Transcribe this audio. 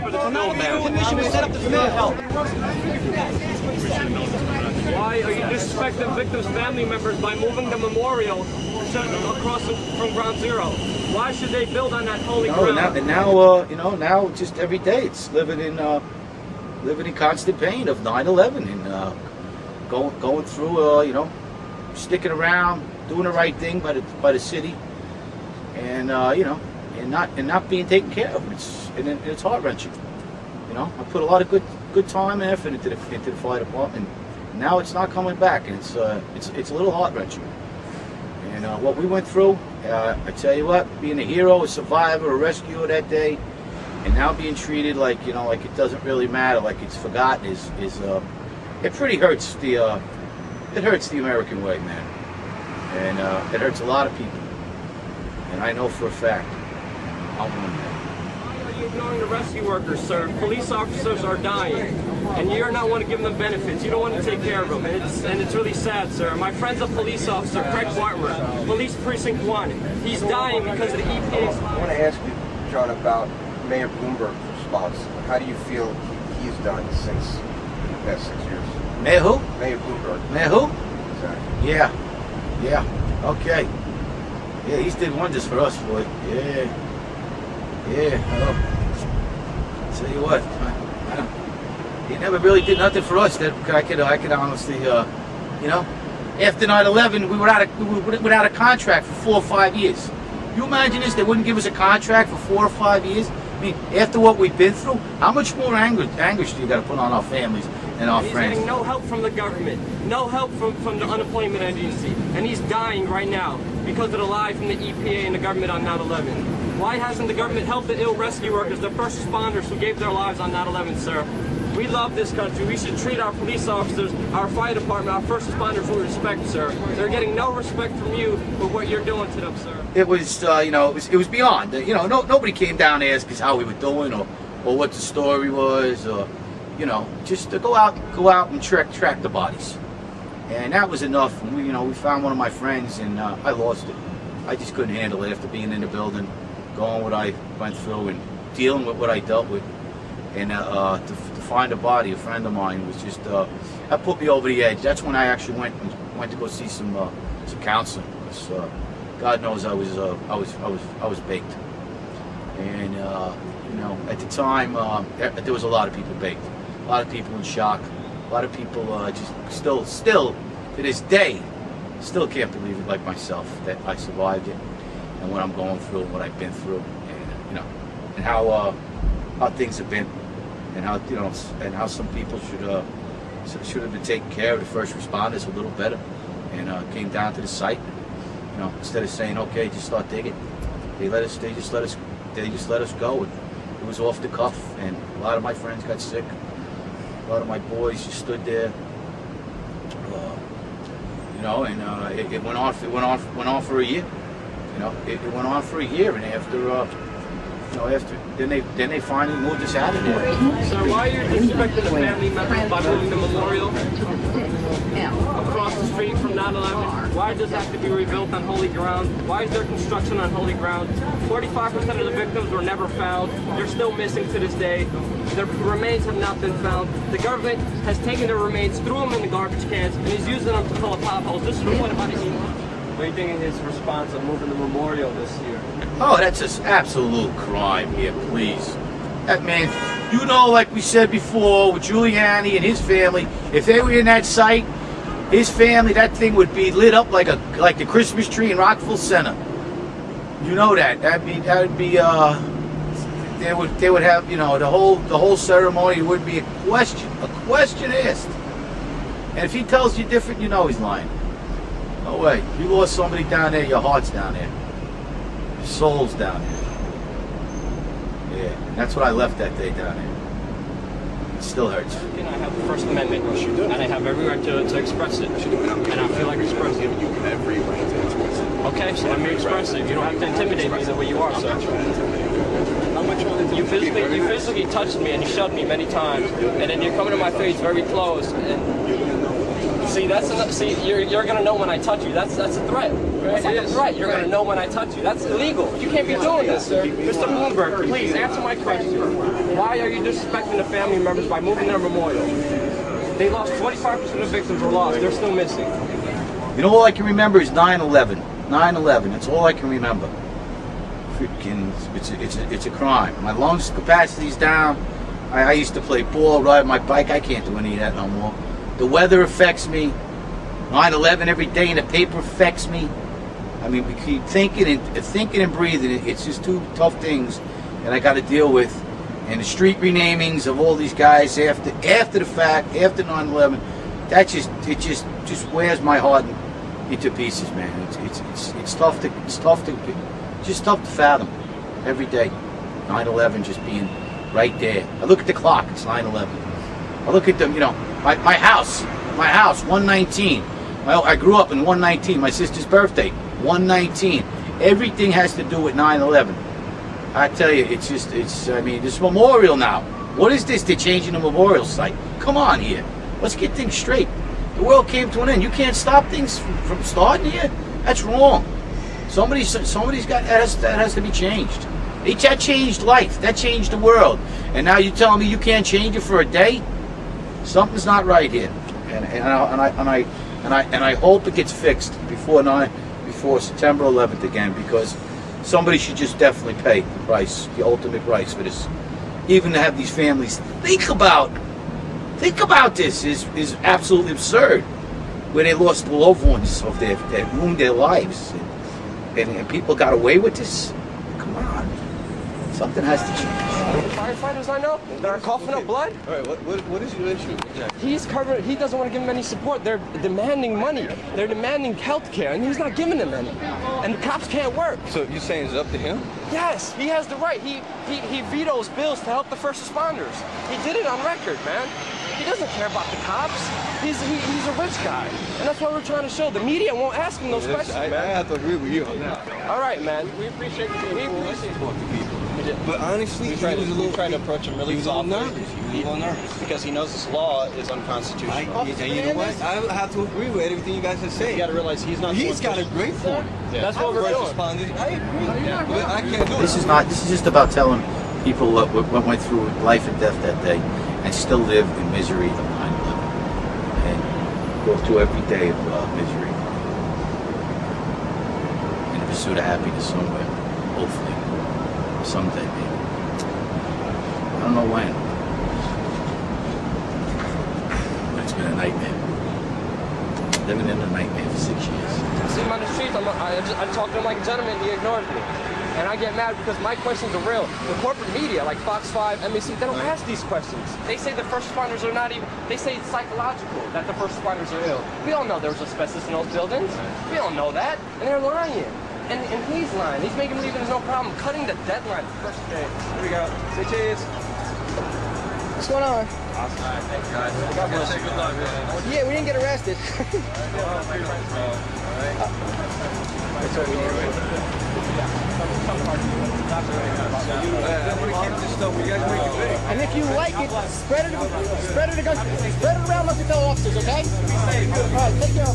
for the film, man. Commission was set up to help. Why are you disrespecting victims' family members by moving the memorial across from Ground Zero? Why should they build on that holy ground? Now just every day it's living in constant pain of 9/11 and going through, sticking around, doing the right thing by the city, and and not being taken care of. It's heart wrenching. I put a lot of good time and effort into the fire department. Now it's not coming back, and it's a little heart wrenching. And what we went through, I tell you what, being a hero, a survivor, a rescuer that day, and now being treated like like it doesn't really matter, like it's forgotten, is it pretty hurts the American way, man, and it hurts a lot of people, and I know for a fact. I'm one of them. Why are you ignoring the rescue workers, sir? Police officers are dying, and you're not want to give them benefits. You don't want to take care of them, and it's really sad, sir. My friend's a police officer, Craig Bartmer, Police Precinct 1. He's dying because of the EPA. I want to ask you, John, about Mayor Bloomberg's response. How do you feel he's done since the past 6 years? Mayor who? Mayor Bloomberg. Mayor who? Exactly. Yeah. Okay. Yeah, he's did wonders for us, boy. Yeah. I'll tell you what. He never really did nothing for us that I could honestly, after 9/11, we were without a contract for 4 or 5 years. You imagine this? They wouldn't give us a contract for 4 or 5 years. I mean, after what we've been through, how much more anguish do you got to put on our families and our friends? He's getting no help from the government, no help from the unemployment agency, and he's dying right now because of the lie from the EPA and the government on 9/11. Why hasn't the government helped the ill rescue workers, the first responders who gave their lives on 9/11, sir? We love this country. We should treat our police officers, our fire department, our first responders with respect, sir. They're getting no respect from you for what you're doing to them, sir. It was, it was beyond. Nobody came down to ask us how we were doing or what the story was, or just to go out and track the bodies, and that was enough. And we found one of my friends, and I lost it. I just couldn't handle it after being in the building, going what I went through, and dealing with what I dealt with, and to find a body, a friend of mine, was just that put me over the edge. That's when I actually went to go see some counseling, because God knows I was baked, and at the time there was a lot of people baked, a lot of people in shock, a lot of people just still to this day still can't believe it, like myself, that I survived it, and what I'm going through, and what I've been through, and and how things have been, and how some people should have been taking care of the first responders a little better, and came down to the site. Instead of saying, okay, just start digging, they just let us go. And it was off the cuff, and a lot of my friends got sick. A lot of my boys just stood there, and it went on for a year. It went on for a year, and after then they finally moved us out of there. So why are you disrespecting the family members by moving the memorial across the street from 9/11? Why does it have to be rebuilt on holy ground? Why is there construction on holy ground? 45% of the victims were never found. They're still missing to this day. Their remains have not been found. The government has taken their remains, threw them in the garbage cans, and is using them to fill up potholes. This is what about it? What do you think of his response of moving the memorial this year? Oh, that's an absolute crime here, please. That man, like we said before, with Giuliani and his family, if they were in that site, his family, that thing would be lit up like the Christmas tree in Rockville Center. You know that. That would be they would have, the whole ceremony would be a question asked. And if he tells you different, he's lying. No way. You lost somebody down there, your heart's down there. Your soul's down there. Yeah, that's what I left that day down there. It still hurts. And I have the First Amendment, and I have every right to express it. And I feel like expressing it. You have every right to express it. Okay, so let me express it. You don't have to intimidate me the way you are, sir. You physically touched me and you shoved me many times, and then you're coming to my face very close. And see, that's enough. See, you're gonna know when I touch you. That's a threat. That's right. You're going to know when I touch you. That's illegal. You can't be doing this, sir. Mr. Bloomberg, please answer my question. Why are you disrespecting the family members by moving their memorial? They lost 25% of the victims were lost. They're still missing. You know, all I can remember is 9/11. 9/11. That's all I can remember. Freaking, it's a crime. My lungs capacity's down. I used to play ball, ride my bike. I can't do any of that no more. The weather affects me. 9/11 every day in the paper affects me. I mean, we keep thinking and breathing. It's just two tough things that I got to deal with. And the street renamings of all these guys after the fact, after 9/11, that just wears my heart into pieces, man. It's tough to fathom every day. 9/11 just being right there. I look at the clock. It's 9/11. I look at them. You know, my house, 119. I grew up in 119. My sister's birthday, 119. Everything has to do with 9/11. I tell you, I mean, this memorial now. What is this? They're changing the memorial site. Come on here. Let's get things straight. The world came to an end. You can't stop things from starting here. That's wrong. Somebody's got that has to be changed. That changed life. That changed the world. And now you're telling me you can't change it for a day? Something's not right here. And I hope it gets fixed before September 11th again, because somebody should just definitely pay the price, the ultimate price for this. Even to have these families think about this is absolutely absurd. Where they lost the loved ones of that ruined their lives, and people got away with this. Come on, something has to change. Firefighters I know that are coughing up blood. All right, what is your issue? He doesn't want to give them any support. They're demanding money. They're demanding health care, and he's not giving them any. And the cops can't work. So you're saying it's up to him? Yes, he has the right. He vetoes bills to help the first responders. He did it on record, man. He doesn't care about the cops. He's a rich guy. And that's what we're trying to show. The media won't ask him those questions, I man. have to agree with you on that. All right, man. We appreciate you. We appreciate you. But honestly, We tried to approach him really softly. He was a little nervous. Because he knows this law is unconstitutional. And you know what? I have to agree with everything you guys are saying. You got to realize he's not. He's got a great point. That's what we're doing. I agree. But I can't do it. This is just about telling people what went through life and death that day, and still live in misery of 9/11, and go through every day of misery in the pursuit of happiness somewhere, hopefully, someday, maybe. I don't know when, but it's been a nightmare. Living in a nightmare for 6 years. I see him on the streets. I talk to him like a gentleman. He ignores me. And I get mad because my questions are real. The corporate media, like Fox 5, NBC, they don't ask these questions. They say the first responders are not even, they say it's psychological that the first responders are ill. We all know there was asbestos in those buildings. We all know that. And they're lying. And he's lying. He's making believe there's no problem. Cutting the deadline for first day. Here we go. Say cheers. What's going on? Awesome. All right, thanks, guys. God bless you. Good luck, man. Yeah, we didn't get arrested. That's what we need. And if you like it, spread it around amongst the fellow officers, okay? All right, take care.